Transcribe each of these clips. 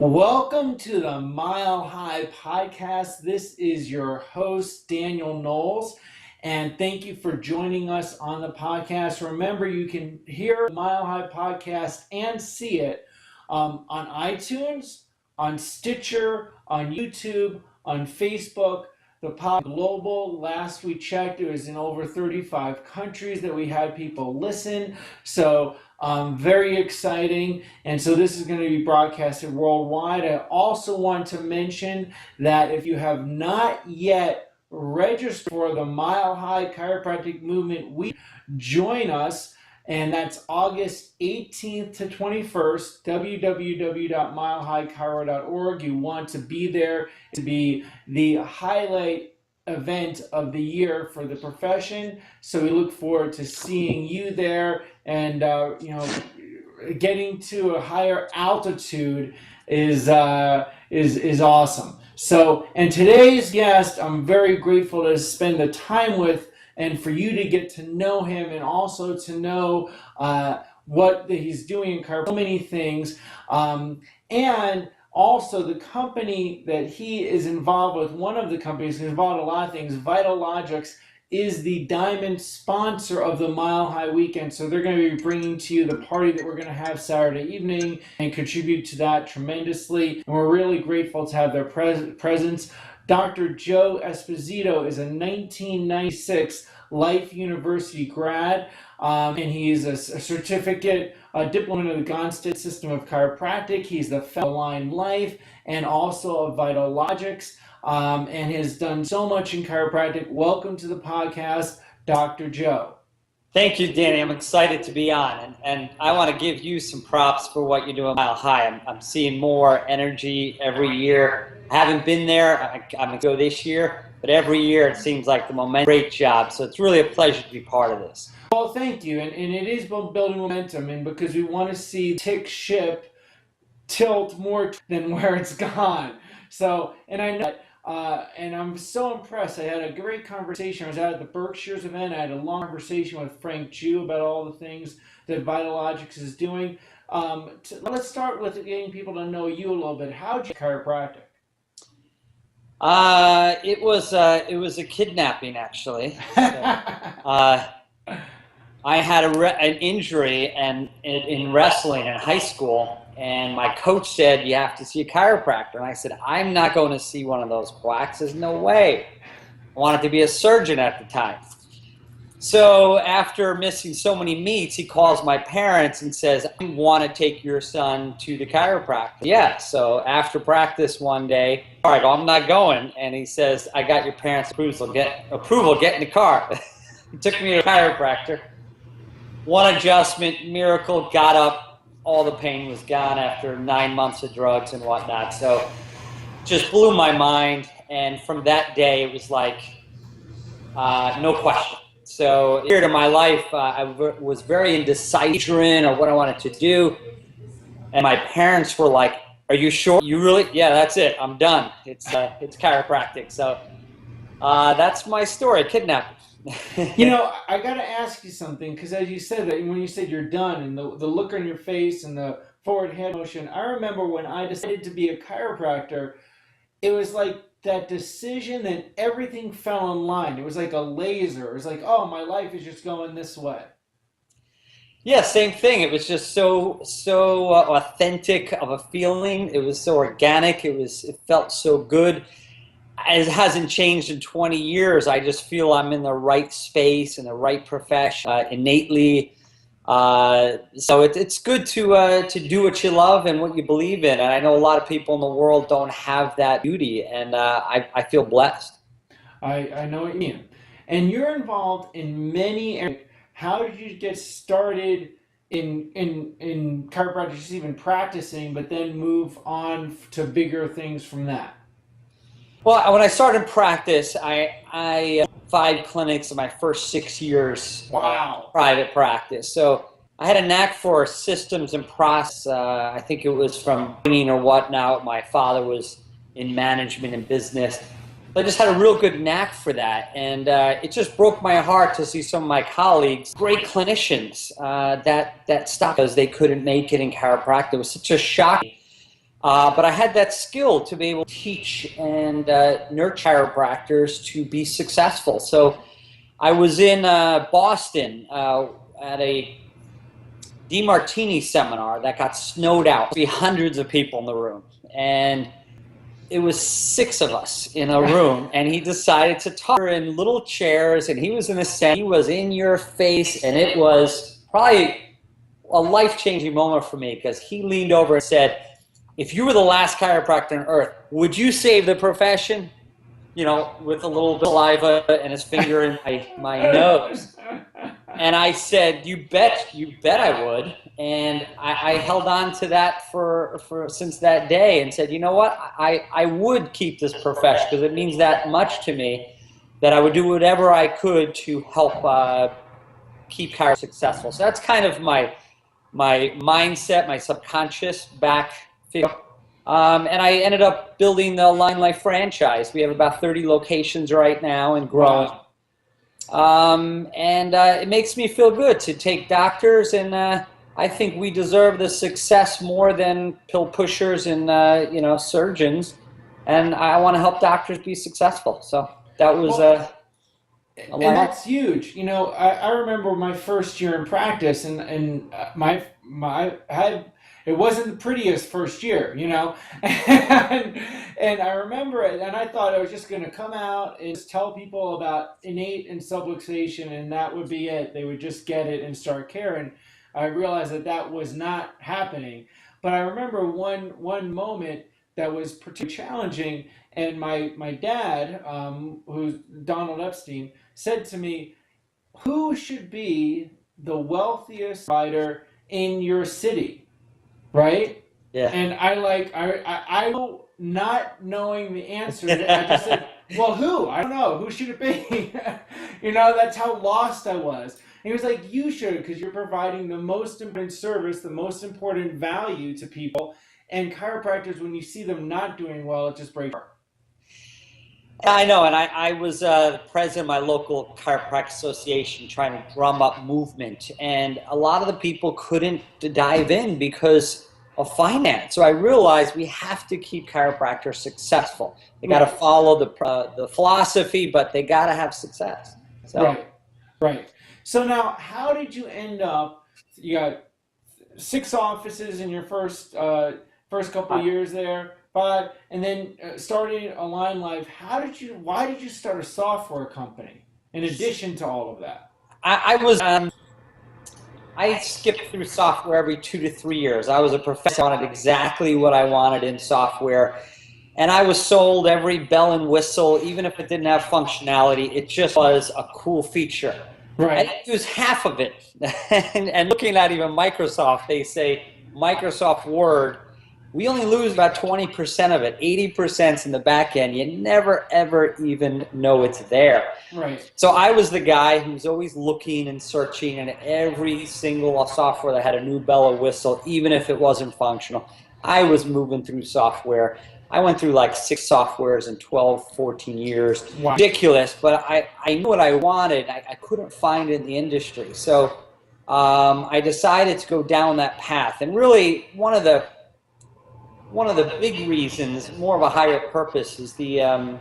Welcome to the Mile High Podcast. This is your host, Daniel Knowles, and thank you for joining us on the podcast. Remember, you can hear the Mile High Podcast and see it on iTunes, on Stitcher, on YouTube, on Facebook. The pod global. Last we checked, it was in over 35 countries that we had people listen. So very exciting. And so this is going to be broadcasted worldwide. I also want to mention that if you have not yet registered for the Mile High Chiropractic Movement Week, join us. And that's August 18th to 21st, www.milehighchiro.org. You want to be there to be the highlight event of the year for the profession. So we look forward to seeing you there, and getting to a higher altitude is awesome. So, and today's guest, I'm very grateful to spend the time with, and for you to get to know him, and also to know what he's doing in chiropractic, so many things, and also the company that he is involved with. One of the companies involved in a lot of things, Vitalogics, is the diamond sponsor of the Mile High Weekend. So they're going to be bringing to you the party that we're going to have Saturday evening and contribute to that tremendously. And we're really grateful to have their presence. Dr. Joe Esposito is a 1996 Life University grad, and he's a certificate diploma of the Gonstead System of Chiropractic. He's the fellow Line Life and also of Vitalogics, and has done so much in chiropractic. Welcome to the podcast, Dr. Joe. Thank you, Danny. I'm excited to be on, and I want to give you some props for what you're doing at Mile High. I'm seeing more energy every year. I haven't been there. I'm going to go this year, but every year it seems like the momentum. Great job. So it's really a pleasure to be part of this. Well, thank you. And it is building momentum, and because we want to see tick ship tilt more than where it's gone. So, and I know that, and I'm so impressed. I had a great conversation. I was out at the Berkshires event. I had a long conversation with Frank Jew about all the things that Vitalogics is doing. Let's start with getting people to know you a little bit. How'd you chiropractic? It was a kidnapping, actually. I had an injury in wrestling in high school, and my coach said, "You have to see a chiropractor." And I said, "I'm not going to see one of those quacks. There's no way." I wanted to be a surgeon at the time. So after missing so many meets, he calls my parents and says, "I want to take your son to the chiropractor." Yeah, so after practice one day, "All right, well, I'm not going." And he says, "I got your parents' approval, get in the car." He took me to a chiropractor. One adjustment, miracle, got up. All the pain was gone after 9 months of drugs and whatnot. So just blew my mind. And from that day, it was like, no question. So here to my life, I was very indecisive or what I wanted to do. And my parents were like, "Are you sure? You really?" "Yeah, that's it. I'm done. It's chiropractic." So that's my story, kidnapping. I got to ask you something, because as you said that, when you said you're done, and the look on your face and the forward head motion, I remember when I decided to be a chiropractor, it was like that decision that everything fell in line. It was like a laser. It was like, oh, my life is just going this way. Yeah, same thing. It was just so authentic of a feeling. It was so organic. It felt so good. It hasn't changed in 20 years. I just feel I'm in the right space, in the right profession, innately. So it's good to do what you love and what you believe in. And I know a lot of people in the world don't have that beauty, and I feel blessed. I know what you mean. And you're involved in many areas. How did you get started in chiropractic, just even practicing, but then move on to bigger things from that? Well, when I started practice, I 5 clinics in my first 6 years. Wow. Private practice. So I had a knack for systems and process. I think it was from training or whatnot. My father was in management and business. I just had a real good knack for that, and it just broke my heart to see some of my colleagues, great clinicians, that stopped because they couldn't make it in chiropractic. It was such a shock. But I had that skill to be able to teach and nurture chiropractors to be successful. So I was in Boston at a DeMartini seminar that got snowed out. There were hundreds of people in the room. And it was 6 of us in a room, and he decided to talk in little chairs, and he was in the center. He was in your face, and it was probably a life-changing moment for me because he leaned over and said, if you were the last chiropractor on earth, would you save the profession? You know, with a little saliva and his finger in my nose. And I said, you bet I would. And I held on to that for since that day and said, you know what, I would keep this profession because it means that much to me that I would do whatever I could to help keep chiropractic successful. So that's kind of my mindset, my subconscious back figure. And I ended up building the Align Life franchise. We have about 30 locations right now and growing. Wow. It makes me feel good to take doctors, and I think we deserve the success more than pill pushers and you know, surgeons. And I want to help doctors be successful. So that was and that's huge. You know, I remember my first year in practice, and it wasn't the prettiest first year, you know, and I remember it, and I thought I was just going to come out and just tell people about innate and subluxation, and that would be it. They would just get it and start caring. I realized that was not happening. But I remember one moment that was particularly challenging, and my dad, who's Donald Epstein, said to me, who should be the wealthiest provider in your city? Right? Yeah. And I not knowing the answer, I just said, well, who? I don't know. Who should it be? You know, that's how lost I was. And he was like, you should, because you're providing the most important service, the most important value to people. And chiropractors, when you see them not doing well, it just breaks your heart. I know, and I was the president of my local chiropractic association trying to drum up movement, and a lot of the people couldn't dive in because of finance. So I realized we have to keep chiropractors successful. They got to follow the philosophy, but they got to have success. So. Right. So now, how did you end up? You got 6 offices in your first couple of years there. 5, and then starting Align Life. Why did you start a software company in addition to all of that? I skipped through software every 2 to 3 years. I was a professor. I wanted exactly what I wanted in software. And I was sold every bell and whistle, even if it didn't have functionality. It just was a cool feature. Right. I didn't use half of it. and looking at even Microsoft, they say Microsoft Word, we only lose about 20% of it. 80%'s in the back end. You never, ever even know it's there. Right. So I was the guy who was always looking and searching, and every single software that had a new bell or whistle, even if it wasn't functional, I was moving through software. I went through like 6 softwares in 12, 14 years. Wow. Ridiculous, but I knew what I wanted. I couldn't find it in the industry. So I decided to go down that path. And really, one of the big reasons, more of a higher purpose, is I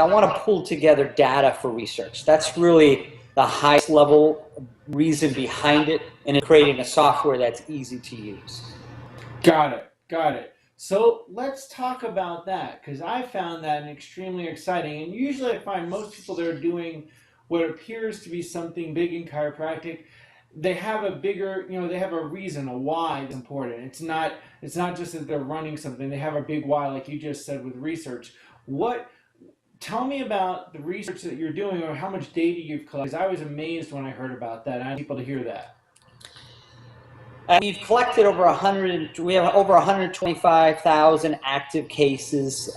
want to pull together data for research. That's really the highest level reason behind it, and in creating a software that's easy to use. Got it. So let's talk about that, because I found that extremely exciting. And usually I find most people that are doing what appears to be something big in chiropractic, they have a bigger, they have a reason, a why that's important. It's not just that they're running something. They have a big why, like you just said with research. Tell me about the research that you're doing, or how much data you've collected. Because I was amazed when I heard about that. I want people to hear that. We've collected we have over 125,000 active cases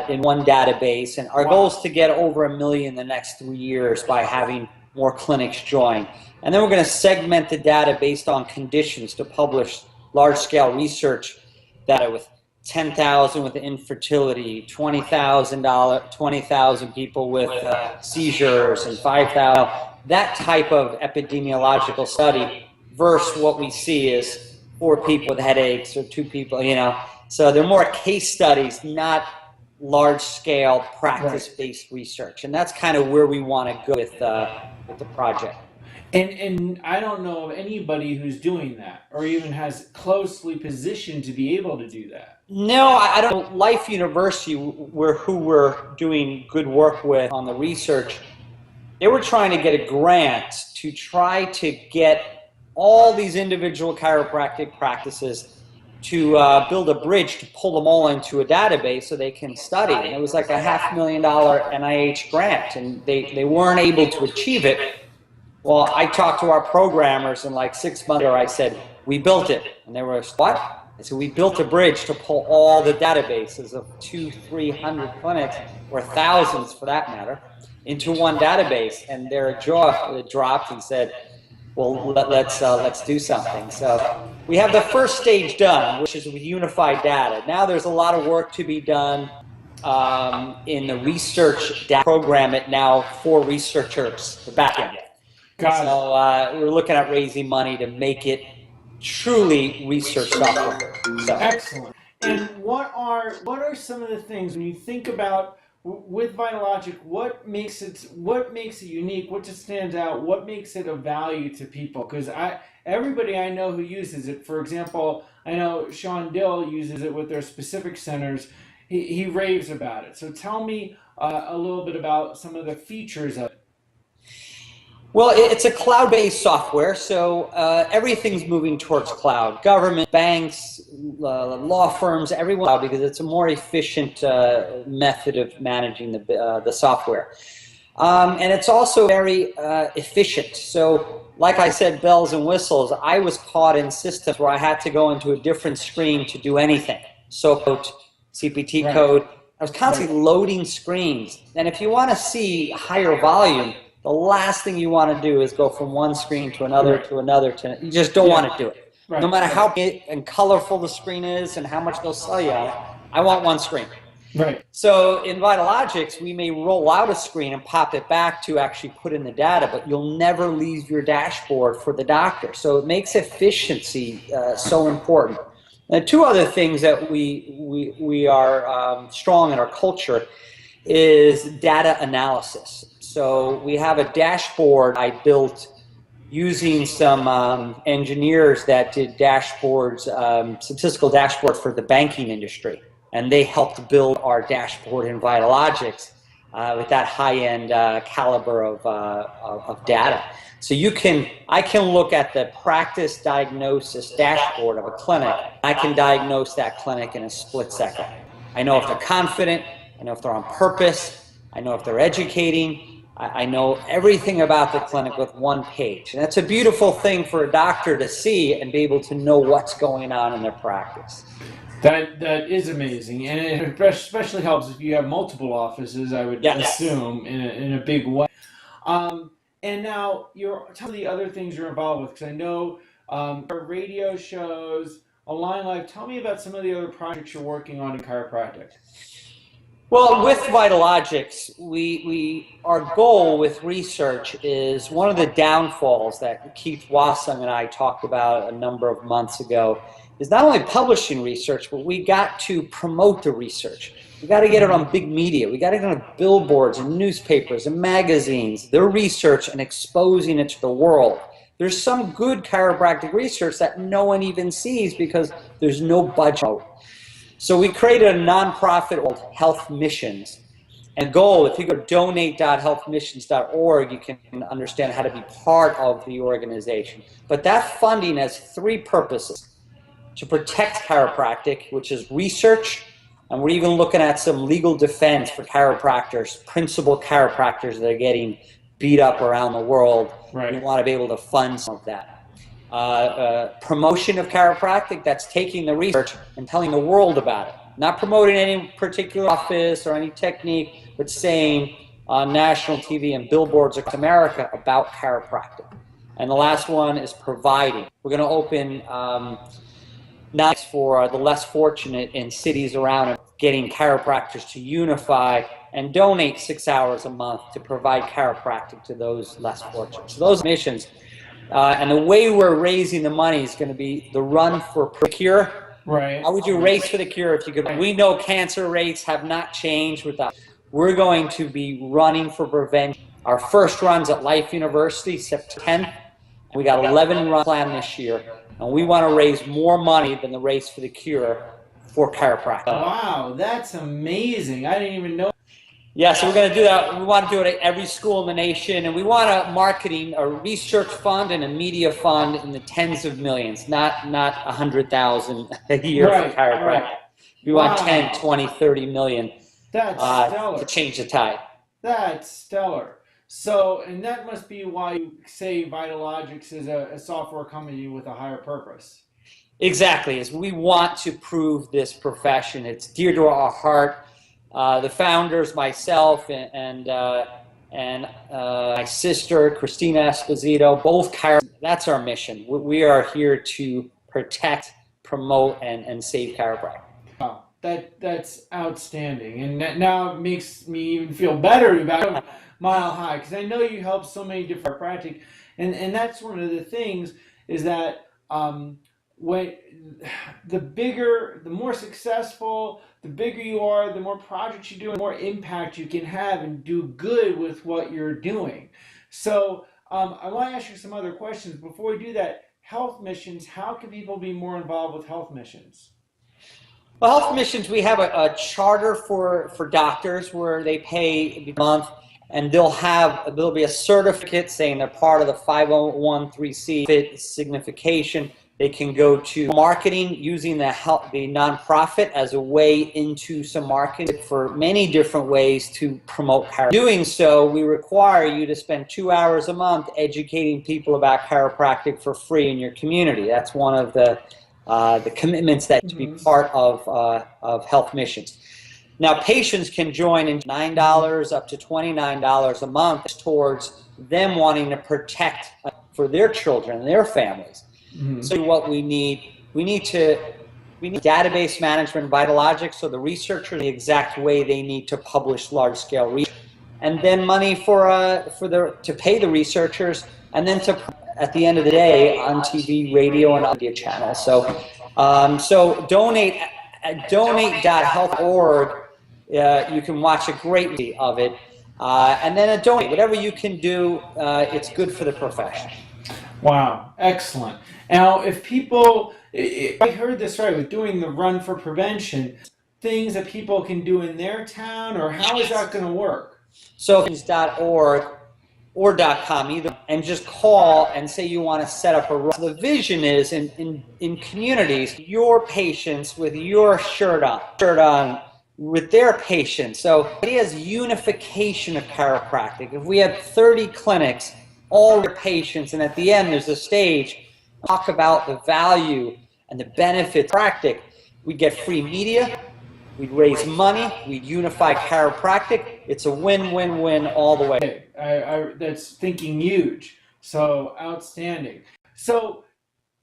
in one database, and our goal is to get over 1 million in the next 3 years by having more clinics join. And then we're going to segment the data based on conditions to publish large-scale research data with 10,000 with infertility, 20,000 people with seizures, and 5,000. That type of epidemiological study versus what we see is 4 people with headaches or 2 people, you know. So they're more case studies, not large-scale practice-based research. And that's kind of where we want to go with the project. And I don't know of anybody who's doing that or even has closely positioned to be able to do that. No, I don't. Life University, who we're doing good work with on the research, they were trying to get a grant to try to get all these individual chiropractic practices to build a bridge to pull them all into a database so they can study. And it was like a $500,000 NIH grant, and they weren't able to achieve it. Well, I talked to our programmers, and like 6 months later, I said, we built it. And they were, what? I said, we built a bridge to pull all the databases of 200-300 clinics, or thousands for that matter, into one database. And their jaw dropped and said, well, let's do something. So we have the first stage done, which is with unified data. Now there's a lot of work to be done in the research data program it now for researchers, the back end. So we're looking at raising money to make it truly research software. So. Excellent. And what are some of the things when you think about with Vitalogic, what makes it unique? What just stands out? What makes it of value to people? Because everybody I know who uses it, for example, I know Sean Dill uses it with their specific centers. He raves about it. So tell me a little bit about some of the features of it. Well, it's a cloud-based software, so everything's moving towards cloud. Government, banks, law firms, everyone, because it's a more efficient method of managing the software. And it's also very efficient. So, like I said, bells and whistles, I was caught in systems where I had to go into a different screen to do anything. So, CPT code, I was constantly loading screens. And if you want to see higher volume, the last thing you want to do is go from one screen to another to another. You just don't want to do it. No matter how big and colorful the screen is and how much they'll sell you on it, I want one screen. So in Vitalogics, we may roll out a screen and pop it back to actually put in the data, but you'll never leave your dashboard for the doctor. So it makes efficiency so important. And 2 other things that we are strong in our culture is data analysis. So we have a dashboard I built using some engineers that did dashboards, statistical dashboard for the banking industry. And they helped build our dashboard in Vitalogics with that high-end caliber of data. So I can look at the practice diagnosis dashboard of a clinic. I can diagnose that clinic in a split second. I know if they're confident, I know if they're on purpose, I know if they're educating, I know everything about the clinic with one page. And that's a beautiful thing for a doctor to see and be able to know what's going on in their practice. That is amazing, and it especially helps if you have multiple offices, I would assume, in a big way. And now, tell me the other things you're involved with, because I know radio shows, Align Life. Tell me about some of the other projects you're working on in chiropractic. Well, with Vitalogics, our goal with research is one of the downfalls that Keith Wassung and I talked about a number of months ago is not only publishing research, but we got to promote the research. We got to get it on big media. We got to get it on billboards and newspapers and magazines, their research, and exposing it to the world. There's some good chiropractic research that no one even sees because there's no budget. So we created a nonprofit called Health Missions. And goal, if you go to donate.healthmissions.org, you can understand how to be part of the organization. But that funding has 3 purposes. To protect chiropractic, which is research, and we're even looking at some legal defense for chiropractors, principal chiropractors that are getting beat up around the world. We want to be able to fund some of that. Promotion of chiropractic, that's taking the research and telling the world about it. Not promoting any particular office or any technique, but saying on national TV and billboards across America about chiropractic. And the last one is providing. We're going to open nights for the less fortunate in cities around getting chiropractors to unify and donate 6 hours a month to provide chiropractic to those less fortunate. So those missions. And the way we're raising the money is going to be the run for cure. Right. How would you race for the cure if you could? We know cancer rates have not changed with us. We're going to be running for prevention. Our first run's at Life University, September 10th. We got 11 runs planned this year, and we want to raise more money than the race for the cure for chiropractic. Wow, that's amazing. I didn't even know. Yeah, so we're going to do that. We want to do it at every school in the nation, and we want a research fund and a media fund in the tens of millions, not 100,000 a year for chiropractic. Right. We want 10, 20, 30 million to change the tide. That's stellar. So, and that must be why you say Vitalogics is a software company with a higher purpose. Exactly, is we want to prove this profession. It's dear to our heart. The founders, myself, and my sister, Christina Esposito, both chiropractors. That's our mission. We are here to protect, promote, and save chiropractic. Wow, that's outstanding, and that now makes me even feel better about Mile High, because I know you help so many different chiropractic, and that's one of the things is that when the more successful, the bigger you are, the more projects you do, and the more impact you can have and do good with what you're doing. So I want to ask you some other questions. Before we do that, health missions, how can people be more involved with health missions? Well, health missions, we have a charter for doctors where they pay a month, and there'll be a certificate saying they're part of the 501(c)(3) fit signification. They can go to marketing using the nonprofit as a way into some marketing for many different ways to promote chiropractic. Doing so, we require you to spend 2 hours a month educating people about chiropractic for free in your community. That's one of the commitments that to be part of health missions. Now, patients can join in $9 up to $29 a month towards them wanting to protect for their children and their families. So what we need database management, Vitalogics, so the researchers the exact way they need to publish large-scale research, and then money to pay the researchers, and then at the end of the day on TV, radio, and media channels. So donate at donate.health.org. You can watch a great video of it, and then donate whatever you can do. It's good for the profession. Wow, excellent. Now, if I heard this right, with doing the run for prevention, things that people can do in their town, or how is that going to work? So, .org or .com either, and just call and say you want to set up a run. So the vision is in communities, your patients with your shirt on with their patients. So it is unification of chiropractic. If we had 30 clinics, all their patients, and at the end there's a stage, talk about the value and the benefits of chiropractic, we'd get free media, we'd raise money, we'd unify chiropractic. It's a win-win-win all the way. That's thinking huge. So outstanding. So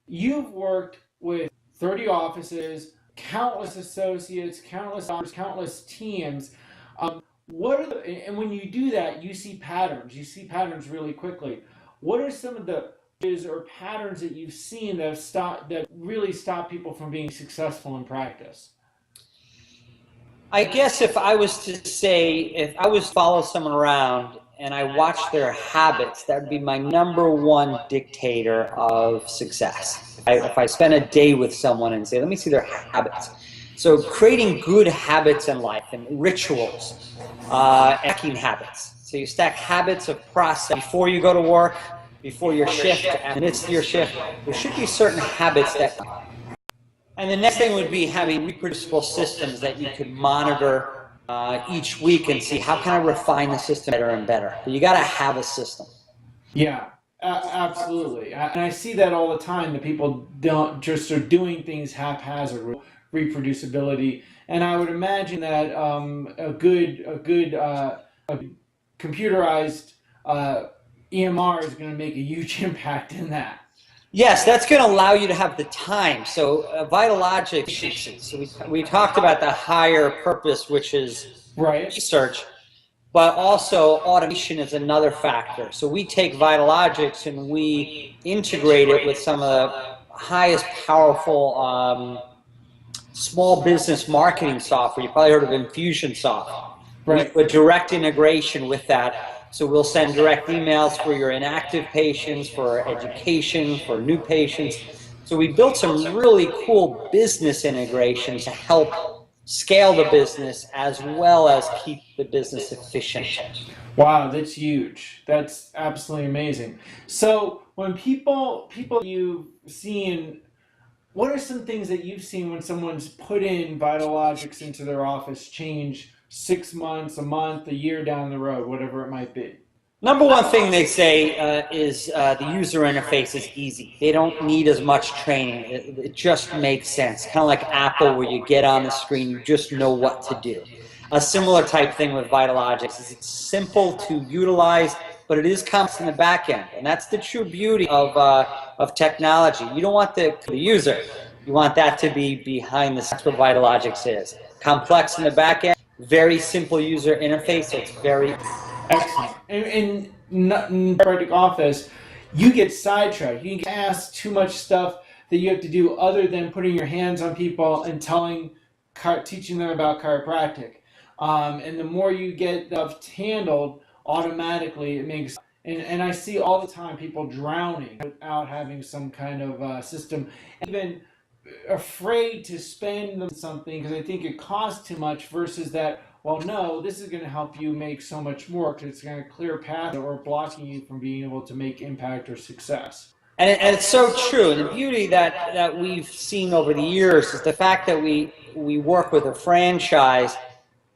you've worked with 30 offices, countless associates, countless doctors, countless teams. And when you do that, you see patterns. You see patterns really quickly. What are some of the patterns that you've seen that really stop people from being successful in practice? I guess if I was to follow someone around and I watch their habits, that would be my #1 dictator of success. If I spend a day with someone and say, let me see their habits. So creating good habits in life and rituals, stacking habits. So you stack habits of process before you go to work, before your shift, and it's your shift. There should be certain habits that. And the next thing would be having reproducible systems that you could monitor each week and see how can I refine the system better and better. But you got to have a system. Yeah, absolutely. And I see that all the time. That people don't just are doing things haphazard. Reproducibility, and I would imagine that a good computerized EMR is going to make a huge impact in that. Yes, that's going to allow you to have the time. So Vitalogics, so we talked about the higher purpose, which is research. but also automation is another factor. So we take Vitalogics and we integrate it with some of the highest powerful small business marketing software. You probably heard of Infusionsoft. Right. We do a direct integration with that. So we'll send direct emails for your inactive patients, for education, for new patients. So we built some really cool business integrations to help scale the business as well as keep the business efficient. Wow, that's huge. That's absolutely amazing. So when people you've seen, what are some things that you've seen when someone's put in Vitalogics into their office change 6 months, a month, a year down the road, whatever it might be? Number one thing they say is the user interface is easy. They don't need as much training. It just makes sense. Kind of like Apple, where you get on the screen, you just know what to do. A similar type thing with Vitalogics is it's simple to utilize, but it is complex in the back end. And that's the true beauty of technology. You don't want the user. You want that to be behind the scenes. That's what Vitalogics is. Complex in the back end, very simple user interface. So it's very excellent. In chiropractic office, you get sidetracked. You get asked too much stuff that you have to do other than putting your hands on people and teaching them about chiropractic. And the more you get stuff handled, automatically it makes. And I see all the time people drowning without having some kind of system. Even afraid to spend something because I think it costs too much versus that. Well, no, this is going to help you make so much more because it's going to clear path or blocking you from being able to make impact or success. And it's so true. And the beauty that we've seen over the years is the fact that we work with a franchise.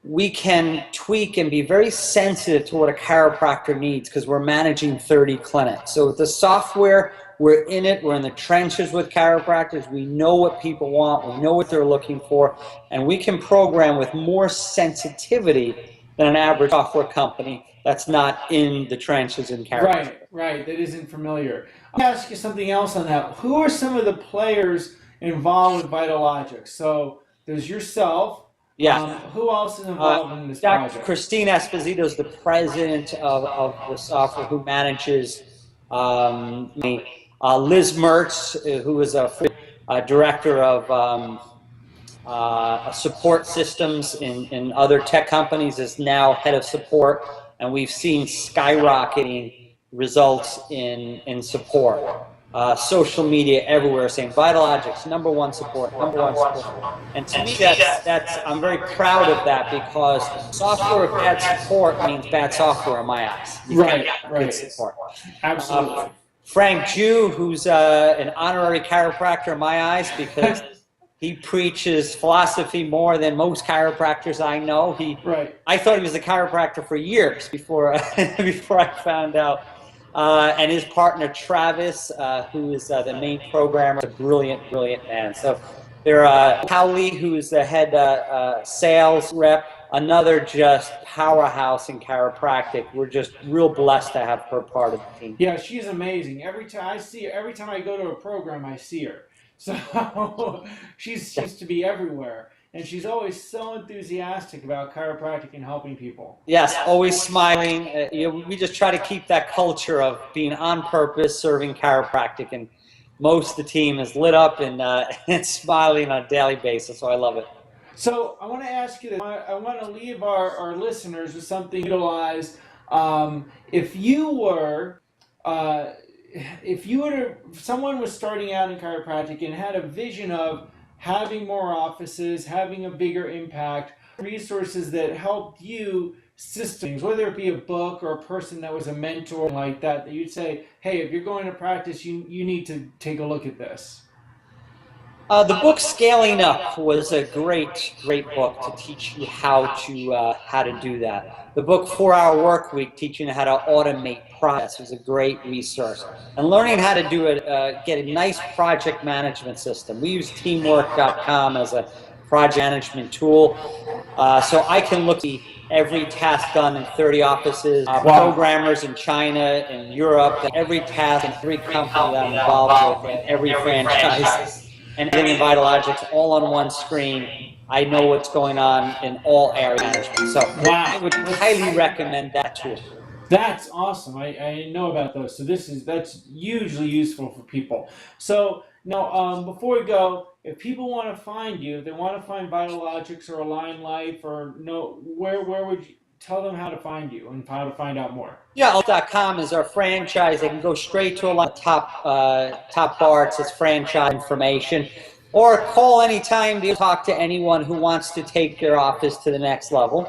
We can tweak and be very sensitive to what a chiropractor needs because we're managing 30 clinics. So with the software, we're in it. We're in the trenches with chiropractors. We know what people want. We know what they're looking for. And we can program with more sensitivity than an average software company that's not in the trenches in chiropractic. Right. That isn't familiar. I'll ask you something else on that. Who are some of the players involved with Vitalogics? So there's yourself. Yeah. Who else is involved in this project? Joe Esposito is the president of the software who manages me. Liz Mertz, who is a director of support systems in other tech companies, is now head of support, and we've seen skyrocketing results in support. Social media everywhere saying Vitalogics, #1 support, #1 support. And to me, that's I'm very proud of that because software with bad support means bad software in my eyes. Right. Good support. Absolutely. Frank Jew, who's an honorary chiropractor in my eyes because he preaches philosophy more than most chiropractors I know. I thought he was a chiropractor for years before I found out. And his partner Travis, who is the main programmer, a brilliant man. So there are Howley, who is the head sales rep, another just powerhouse in chiropractic. We're just real blessed to have her part of the team. Yeah, she's amazing. Every time I go to a program, I see her. So she seems to be everywhere. And she's always so enthusiastic about chiropractic and helping people. Yes, always smiling. We just try to keep that culture of being on purpose, serving chiropractic, and most of the team is lit up and smiling on a daily basis, so I love it. So I want to ask you this. I want to leave our listeners with something to utilize. If someone was starting out in chiropractic and had a vision of having more offices, having a bigger impact, resources that helped you systems, whether it be a book or a person that was a mentor like that you'd say, hey, if you're going to practice, you need to take a look at this. The book Scaling Up was a great book to teach you how to do that. The book 4-Hour Work Week, teaching you how to automate process, was a great resource. And learning how to do it, get a nice project management system. We use teamwork.com as a project management tool, so I can look at every task done in 30 offices, programmers in China and Europe, every task in every company that I'm involved with, and every franchise. and everything in Vitalogics all on one screen. I know what's going on in all area management. So Wow. I would highly recommend that tool. That's awesome. I didn't know about those. So that's hugely useful for people. So now, before we go, if people want to find you, if they want to find Vitalogics or Align Life, or no, where would you tell them how to find you and how to find out more? Yeah, .com is our franchise. They can go straight to a lot of top bar. It says franchise information, or call anytime to talk to anyone who wants to take their office to the next level.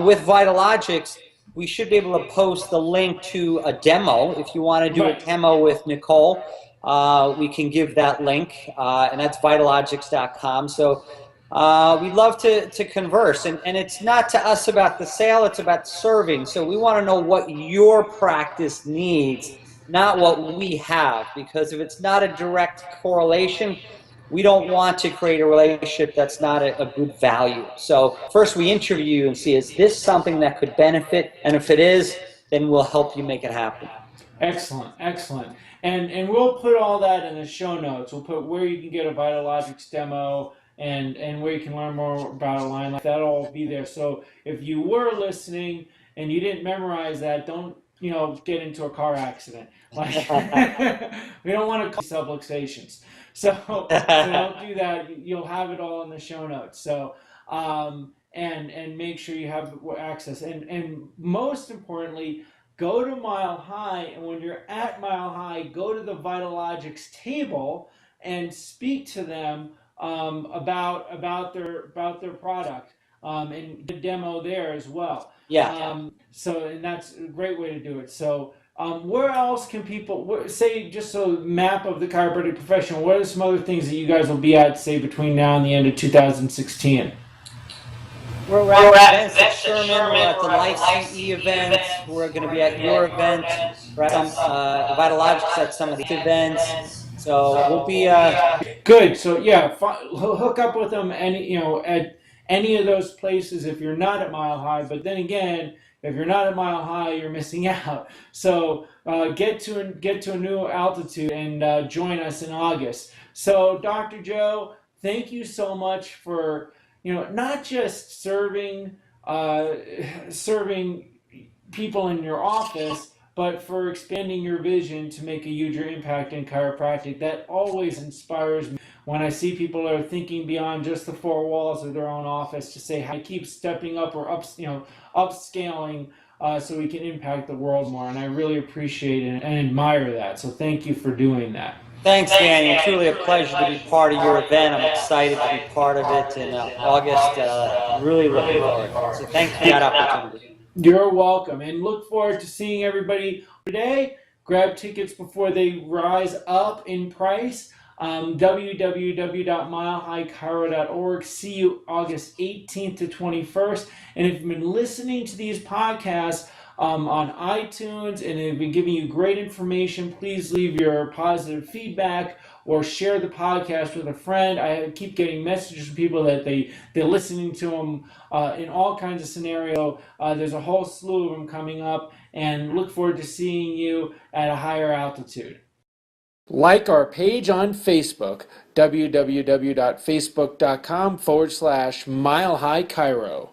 With Vitalogics, we should be able to post the link to a demo. If you want to do a demo with Nicole, we can give that link, and that's Vitalogics.com. So we'd love to converse. And it's not to us about the sale, it's about serving. So we want to know what your practice needs, not what we have. Because if it's not a direct correlation, we don't want to create a relationship that's not a good value. So first we interview you and see, is this something that could benefit? And if it is, then we'll help you make it happen. Excellent, excellent. And we'll put all that in the show notes. We'll put where you can get a Vitalogics demo and where you can learn more about Align Life. That'll all be there. So if you were listening and you didn't memorize that, don't get into a car accident. Like we don't want to cause subluxations. So don't do that. You'll have it all in the show notes. So and make sure you have access. And most importantly, go to Mile High, and when you're at Mile High, go to the Vitalogics table and speak to them about their product and the demo there as well. Yeah. So and that's a great way to do it. So. Where else can people say, just so map of the chiropractic profession, what are some other things that you guys will be at, say, between now and the end of 2016? We're at events at Sherman, we're at the Life CE event, we're going to be at your event, we're at some Vitalogics at some of the events, so we'll be... Good, so yeah, hook up with them at any of those places if you're not at Mile High, but then again, if you're not at Mile High, you're missing out. So get to a new altitude and join us in August. So Dr. Joe, thank you so much for not just serving people in your office, but for expanding your vision to make a huger impact in chiropractic. That always inspires me when I see people are thinking beyond just the four walls of their own office to say, I keep stepping up or upscaling so we can impact the world more. And I really appreciate it and admire that. So thank you for doing that. Thanks, Danny. It's truly a pleasure to be part of your event. I'm excited to be part of it in August. Really looking forward. So thanks for that opportunity. You're welcome, and look forward to seeing everybody today. Grab tickets before they rise up in price. www.milehighchiro.org. See you August 18th to 21st. And if you've been listening to these podcasts on iTunes and they've been giving you great information, please leave your positive feedback or share the podcast with a friend. I keep getting messages from people that they're listening to them in all kinds of scenarios. There's a whole slew of them coming up, and look forward to seeing you at a higher altitude. Like our page on Facebook, www.facebook.com/Mile High Chiro.